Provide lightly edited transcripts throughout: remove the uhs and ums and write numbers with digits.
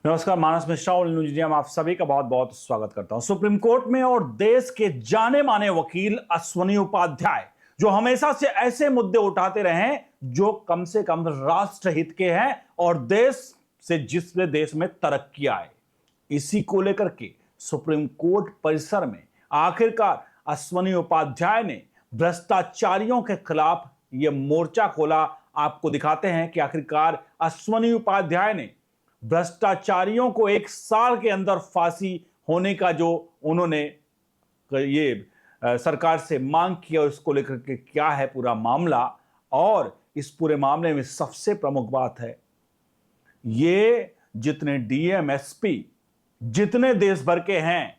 नमस्कार, मानस मिश्रा और news India में आप सभी का बहुत बहुत स्वागत करता हूं। सुप्रीम कोर्ट में और देश के जाने माने वकील अश्वनी उपाध्याय जो हमेशा से ऐसे मुद्दे उठाते रहे हैं जो कम से कम राष्ट्र हित के हैं और देश से जिसमें देश में तरक्की आए, इसी को लेकर के सुप्रीम कोर्ट परिसर में आखिरकार अश्वनी उपाध्याय ने भ्रष्टाचारियों के खिलाफ यह मोर्चा खोला। आपको दिखाते हैं कि आखिरकार अश्वनी उपाध्याय ने भ्रष्टाचारियों को 1 साल के अंदर फांसी होने का जो उन्होंने ये सरकार से मांग किया, उसको लेकर के क्या है पूरा मामला। और इस पूरे मामले में सबसे प्रमुख बात है, ये जितने डीएम एसपी जितने देश भर के हैं,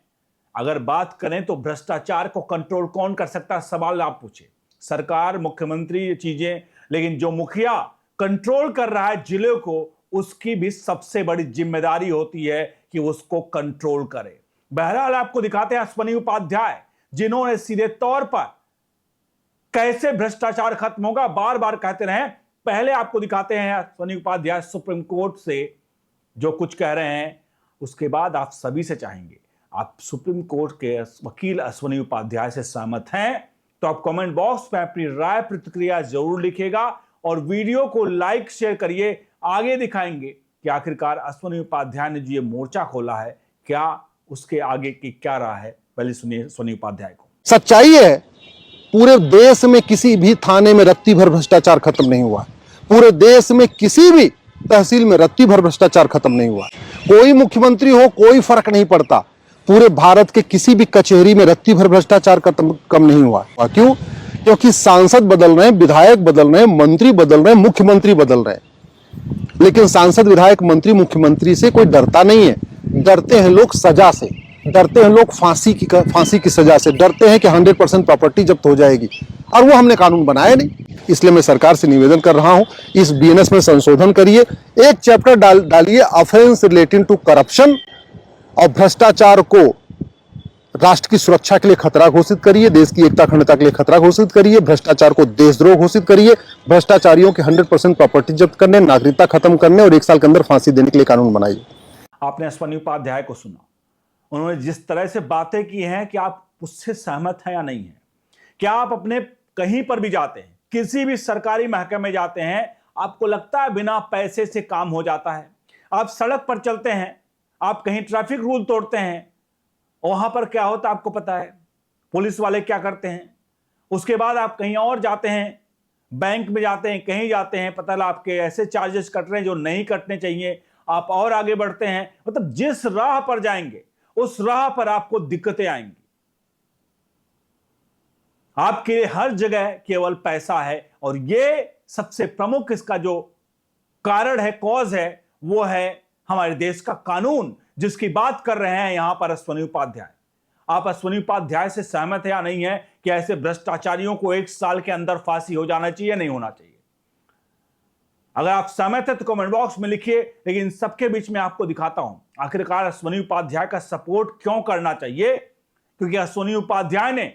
अगर बात करें तो भ्रष्टाचार को कंट्रोल कौन कर सकता है, सवाल आप पूछे। सरकार, मुख्यमंत्री, ये चीजें, लेकिन जो मुखिया कंट्रोल कर रहा है जिले को, उसकी भी सबसे बड़ी जिम्मेदारी होती है कि उसको कंट्रोल करे। बहरहाल आपको दिखाते हैं अश्वनी उपाध्याय जिन्होंने सीधे तौर पर कैसे भ्रष्टाचार खत्म होगा बार बार कहते रहे। पहले आपको दिखाते हैं अश्वनी उपाध्याय सुप्रीम कोर्ट से जो कुछ कह रहे हैं, उसके बाद आप सभी से चाहेंगे, आप सुप्रीम कोर्ट के वकील अश्वनी उपाध्याय से सहमत हैं तो आप कमेंट बॉक्स में अपनी राय प्रतिक्रिया जरूर लिखिएगा और वीडियो को लाइक शेयर करिए। आगे दिखाएंगे कि आखिरकार अश्वनी उपाध्याय ने जो ये मोर्चा खोला है, क्या उसके आगे की क्या राह है। पहले सुनिए अश्वनी उपाध्याय को। सच्चाई है, पूरे देश में किसी भी थाने में रत्ती भर भ्रष्टाचार खत्म नहीं हुआ। पूरे देश में किसी भी तहसील में रत्ती भर भ्रष्टाचार खत्म नहीं हुआ। कोई मुख्यमंत्री हो, कोई फर्क नहीं पड़ता, पूरे भारत के किसी भी कचहरी में रत्ती भर भ्रष्टाचार कम नहीं हुआ। क्यों? क्योंकि सांसद बदल रहे हैं, विधायक बदल रहे हैं, मंत्री बदल रहे हैं, मुख्यमंत्री बदल रहे हैं, लेकिन सांसद, विधायक, मंत्री, मुख्यमंत्री से कोई डरता नहीं है। डरते हैं लोग सजा से, डरते हैं लोग फांसी की सजा से, डरते हैं कि 100% प्रॉपर्टी जब्त हो जाएगी, और वो हमने कानून बनाया नहीं। इसलिए मैं सरकार से निवेदन कर रहा हूं, इस बीएनएस में संशोधन करिए, एक चैप्टर डालिए ऑफेंस रिलेटिंग टू करप्शन, और भ्रष्टाचार को राष्ट्र की सुरक्षा के लिए खतरा घोषित करिए, देश की एकता अखंडता के लिए खतरा घोषित करिए, भ्रष्टाचार को देशद्रोह घोषित करिए, भ्रष्टाचारियों के 100% प्रॉपर्टी जब्त करने, नागरिकता खत्म करने और 1 साल के अंदर फांसी देने के लिए कानून बनाइए। आपने अश्वनी उपाध्याय को सुना, उन्होंने जिस तरह से बातें की हैं कि आप उससे सहमत हैं या नहीं है। क्या आप अपने कहीं पर भी जाते हैं, किसी भी सरकारी महकमे में जाते हैं, आपको लगता है बिना पैसे से काम हो जाता है? आप सड़क पर चलते हैं, आप कहीं ट्रैफिक रूल तोड़ते हैं, वहां पर क्या होता है आपको पता है? पुलिस वाले क्या करते हैं? उसके बाद आप कहीं और जाते हैं, बैंक में जाते हैं, कहीं जाते हैं, पता लगा आपके ऐसे चार्जेस कट रहे हैं जो नहीं कटने चाहिए, आप और आगे बढ़ते हैं। मतलब जिस राह पर जाएंगे उस राह पर आपको दिक्कतें आएंगी। आपके लिए हर जगह केवल पैसा है, और यह सबसे प्रमुख इसका जो कारण है, कॉज है, वो है हमारे देश का कानून, जिसकी बात कर रहे हैं यहां पर अश्वनी उपाध्याय। आप अश्वनी उपाध्याय से सहमत है या नहीं है कि ऐसे भ्रष्टाचारियों को 1 साल के अंदर फांसी हो जाना चाहिए, नहीं होना चाहिए? अगर आप सहमत है तो कमेंट बॉक्स में लिखिए। लेकिन इन सबके बीच में आपको दिखाता हूं आखिरकार अश्वनी उपाध्याय का सपोर्ट क्यों करना चाहिए, क्योंकि अश्वनी उपाध्याय ने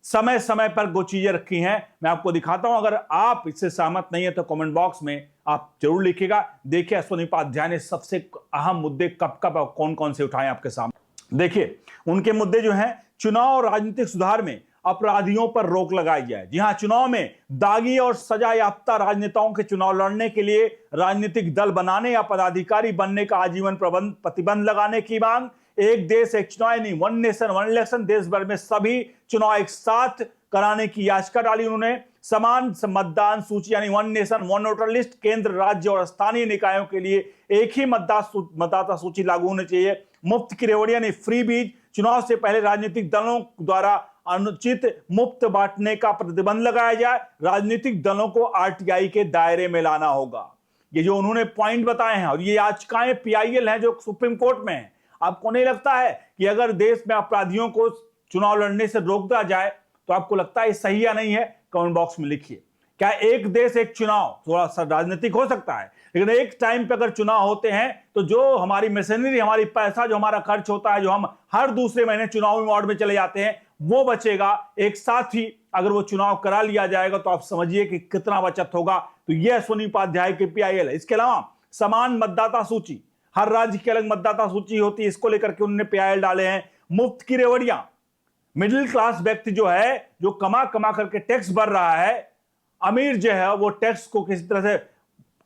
समय समय पर वो चीजें रखी हैं। मैं आपको दिखाता हूं, अगर आप इससे सहमत नहीं है तो कमेंट बॉक्स में आप जरूर लिखिएगा। देखिए अश्वनी उपाध्याय ने सबसे अहम मुद्दे कब कब और कौन कौन से उठाए आपके सामने। देखिए उनके मुद्दे जो हैं, चुनाव और राजनीतिक सुधार में अपराधियों पर रोक लगाई जाए। जी हां, चुनाव में दागी और सजा याफ्ता राजनेताओं के चुनाव लड़ने के लिए राजनीतिक दल बनाने या पदाधिकारी बनने का आजीवन प्रतिबंध लगाने की मांग। एक देश एक चुनाव यानी 1 नेशन 1 इलेक्शन, देश भर में सभी चुनाव एक साथ कराने की याचिका डाली उन्होंने। समान मतदान सूची यानी 1 नेशन 1 वोटर लिस्ट, केंद्र, राज्य और स्थानीय निकायों के लिए एक ही मतदाता सूची लागू होनी चाहिए। मुफ्त की रेवड़ी यानी फ्री बीज, चुनाव से पहले राजनीतिक दलों द्वारा अनुचित मुफ्त बांटने का प्रतिबंध लगाया जाए। राजनीतिक दलों को आरटीआई के दायरे में लाना होगा। ये जो उन्होंने पॉइंट बताए हैं, और ये याचिकाएं पीआईएल हैं जो सुप्रीम कोर्ट में है। आपको नहीं लगता है कि अगर देश में अपराधियों को चुनाव लड़ने से रोक दिया जाए तो आपको लगता है सही या नहीं है? कमेंट बॉक्स में लिखिए। क्या एक देश एक चुनाव थोड़ा सा राजनीतिक हो सकता है, लेकिन एक टाइम पे अगर चुनाव होते हैं तो जो हमारी मशीनरी, हमारी पैसा जो हमारा खर्च होता है, जो हम हर दूसरे महीने चुनावी मोड में चले जाते हैं, वो बचेगा। एक साथ ही अगर वो चुनाव करा लिया जाएगा तो आप समझिए कि कितना बचत होगा। तो यह अश्वनी उपाध्याय के पीआईएल है। इसके अलावा समान मतदाता सूची, हर राज्य की अलग मतदाता सूची होती है, इसको लेकर के उन्होंने पीआईएल डाले हैं। मुफ्त की रेवड़ियां, मिडिल क्लास व्यक्ति जो है, जो कमा कमा करके टैक्स भर रहा है, अमीर जो है वो टैक्स को किसी तरह से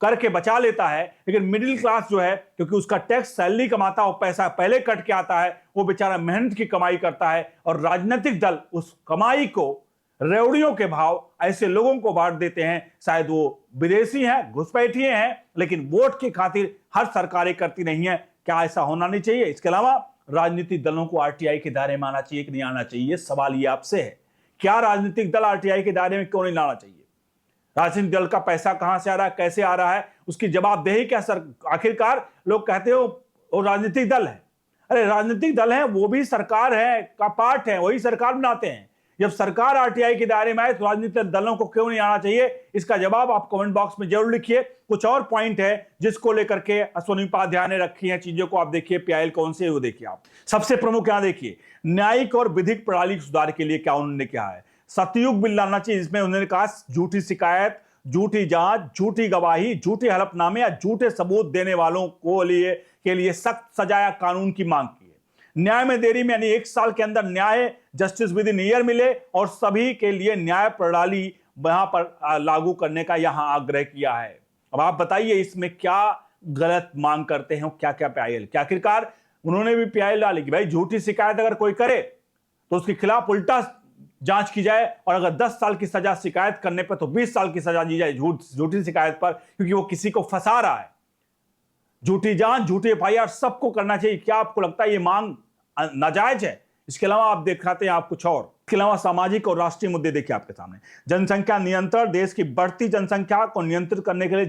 करके बचा लेता है, लेकिन मिडिल क्लास जो है, क्योंकि उसका टैक्स सैलरी कमाता है और पैसा पहले कट के आता है, वो बेचारा मेहनत की कमाई करता है और राजनीतिक दल उस कमाई को रेवड़ियों के भाव ऐसे लोगों को बांट देते हैं। शायद वो विदेशी हैं, घुसपैठिए हैं, लेकिन वोट की खातिर हर सरकारें करती नहीं है। क्या ऐसा होना नहीं चाहिए? इसके अलावा राजनीतिक दलों को आरटीआई के दायरे में आना चाहिए कि नहीं आना चाहिए? सवाल ये आपसे है, क्या राजनीतिक दल आरटीआई के दायरे में क्यों नहीं लाना चाहिए? राजनीतिक दल का पैसा कहां से आ रहा है, कैसे आ रहा है, उसकी जवाबदेही क्या? सर, आखिरकार लोग कहते हो वो राजनीतिक दल है। अरे राजनीतिक दल है, वो भी सरकार है का पार्ट है, वही सरकार बनाते हैं। जब सरकार आरटीआई के दायरे में आए तो राजनीतिक दलों को क्यों नहीं आना चाहिए? इसका जवाब आप कमेंट बॉक्स में जरूर लिखिए। कुछ और पॉइंट है जिसको लेकर के अश्विनी उपाध्याय ने रखी है चीजों को, आप देखिए पीआईएल कौन से, वो देखिए आप। सबसे प्रमुख यहां देखिए, न्यायिक और विधिक प्रणाली सुधार के लिए क्या उन्होंने कहा है। सतयुग बिल लाना चाहिए, जिसमें उन्होंने कहा झूठी शिकायत, झूठी जांच, झूठी गवाही, झूठे हलफनामे या झूठे सबूत देने वालों को के लिए सख्त सजाया कानून की मांग की है। न्याय में देरी में यानी 1 साल के अंदर न्याय जस्टिस विद इन ईयर मिले और सभी के लिए न्याय प्रणाली यहां पर लागू करने का यहां आग्रह किया है। अब आप बताइए इसमें क्या गलत मांग करते हैं, क्या क्या पीआईएल? क्या आखिरकार उन्होंने भी पीआईएल डाली कि भाई झूठी शिकायत अगर कोई करे तो उसके खिलाफ उल्टा जांच की जाए, और अगर 10 साल की सजा शिकायत करने पर तो 20 साल की सजा दी जाए झूठी शिकायत पर, क्योंकि वो किसी को फंसा रहा है। झूठी जांच, झूठी एफआईआर सबको करना चाहिए। क्या आपको लगता है ये मांग नाजायज है? इसके अलावा आप दिखाते हैं आप कुछ और। इसके अलावा सामाजिक और राष्ट्रीय मुद्दे देखिए आपके सामने। जनसंख्या नियंत्रण, देश की बढ़ती जनसंख्या को नियंत्रित करने के लिए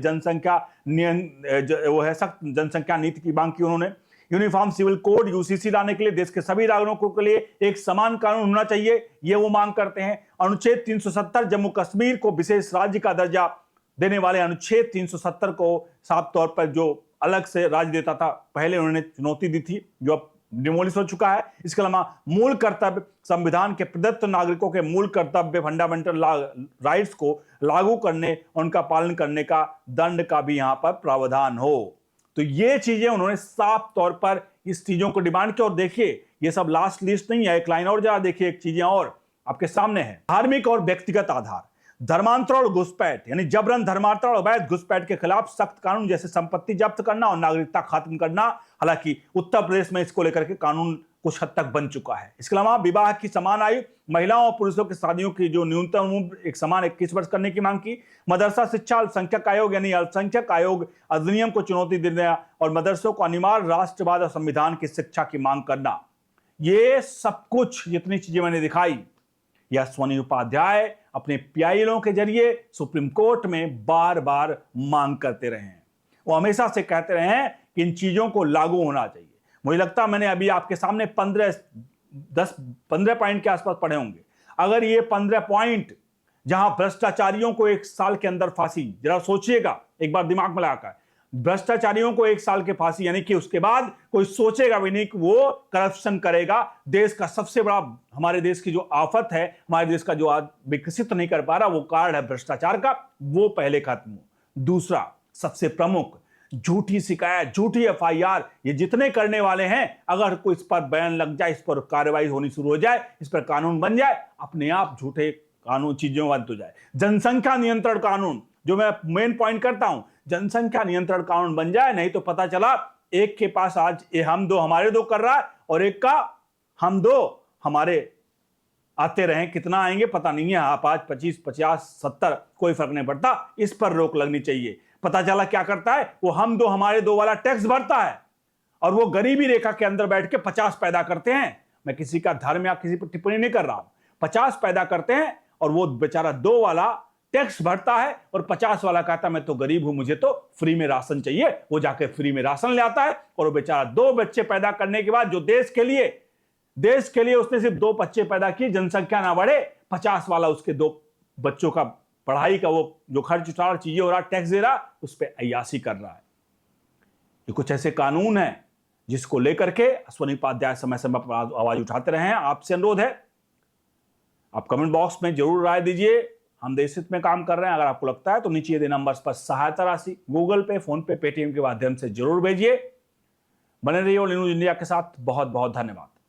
सख्त जनसंख्या नीति की मांग की उन्होंने। यूनिफॉर्म सिविल कोड यूसीसी लाने के लिए देश के सभी नागरिकों के लिए एक समान कानून होना चाहिए, ये वो मांग करते हैं। अनुच्छेद 370, जम्मू कश्मीर को विशेष राज्य का दर्जा देने वाले अनुच्छेद 370 को साफ तौर पर जो अलग से राज्य देता था, पहले उन्होंने चुनौती दी थी, जो अब डिमोलिश हो चुका है। इसके अलावा मूल कर्तव्य, संविधान के प्रदत्त नागरिकों के मूल कर्तव्य फंडामेंटल राइट्स को लागू करने, उनका पालन करने का दंड का भी यहां पर प्रावधान हो। तो ये चीजें उन्होंने साफ तौर पर इस चीजों को डिमांड किया। और देखिए ये सब लास्ट लिस्ट नहीं है, एक लाइन और जरा देखिए, एक चीजें और आपके सामने है। धार्मिक और व्यक्तिगत आधार, धर्मांतरण और घुसपैठ यानी जबरन धर्मांतरण और अवैध घुसपैठ के खिलाफ सख्त कानून, जैसे संपत्ति जब्त करना और नागरिकता खत्म करना। हालांकि उत्तर प्रदेश में इसको लेकर के कानून कुछ हद तक बन चुका है। इसके अलावा विवाह की समान आयु, महिलाओं और पुरुषों की शादियों की जो न्यूनतम उम्र एक समान 21 वर्ष करने की मांग की। मदरसा शिक्षा अल्पसंख्यक आयोग यानी अल्पसंख्यक आयोग अधिनियम को चुनौती देना और मदरसों को अनिवार्य राष्ट्रवाद और संविधान की शिक्षा की मांग करना। ये सब कुछ जितनी चीजें मैंने दिखाई, यह अश्विनी उपाध्याय अपने पीआईएलों के जरिए सुप्रीम कोर्ट में बार बार मांग करते रहे हैं। वो हमेशा से कहते रहे हैं कि इन चीजों को लागू होना चाहिए। मुझे लगता है मैंने अभी आपके सामने 15 पॉइंट के आसपास पढ़े होंगे। अगर ये 15 पॉइंट जहां भ्रष्टाचारियों को 1 साल के अंदर फांसी, जरा सोचिएगा एक बार दिमाग में लगाकर, भ्रष्टाचारियों को 1 साल के फांसी, यानी कि उसके बाद कोई सोचेगा भी नहीं कि वो करप्शन करेगा। देश का सबसे बड़ा, हमारे देश की जो आफत है, हमारे देश का जो आज विकसित नहीं कर पा रहा, वो कारण है भ्रष्टाचार का, वो पहले खत्म हो। दूसरा सबसे प्रमुख, झूठी शिकायत, झूठी एफआईआर, ये जितने करने वाले हैं, अगर कोई इस पर बैन लग जाए, इस पर कार्रवाई होनी शुरू हो जाए, इस पर कानून बन जाए, अपने आप झूठे कानून चीजों बंद हो जाए। जनसंख्या नियंत्रण कानून, जो मैं मेन पॉइंट करता हूं, जनसंख्या नियंत्रण कानून बन जाए। नहीं तो पता चला एक के पास आज ये हम दो हमारे दो कर रहा है और एक का हम दो हमारे आते रहे, कितना आएंगे पता नहीं है। आप आज 25, 50, 70 कोई फर्क नहीं पड़ता, इस पर रोक लगनी चाहिए। पता चला क्या करता है, वो हम दो हमारे दो वाला टैक्स भरता है और वो गरीबी रेखा के अंदर बैठ के 50 पैदा करते हैं। मैं किसी का धर्म या किसी पर टिप्पणी नहीं कर रहा, 50 पैदा करते हैं और वो बेचारा 2 वाला टैक्स भरता है और 50 वाला कहता है मैं तो गरीब हूं, मुझे तो फ्री में राशन चाहिए। वो जाके फ्री में राशन ले आता है और वो बेचारा 2 बच्चे पैदा करने के बाद, जो देश के लिए उसने सिर्फ 2 बच्चे पैदा किए, जनसंख्या ना बढ़े, 50 वाला उसके 2 बच्चों का पढ़ाई का वो जो खर्च उठा रहा, चीजें हो रहा, टैक्स दे रहा, उस पर अय्यासी कर रहा है। ये कुछ ऐसे कानून है जिसको लेकर के अश्विनी उपाध्याय समय समय पर आवाज उठाते रहे हैं। आपसे अनुरोध है, आप कमेंट बॉक्स में जरूर राय दीजिए। हम देश हित में काम कर रहे हैं। अगर आपको लगता है तो नीचे दे नंबर्स पर सहायता राशि गूगल पे, फोन पे, पेटीएम के माध्यम से जरूर भेजिए। बने रहिए ऑल न्यूज इंडिया के साथ। बहुत बहुत धन्यवाद।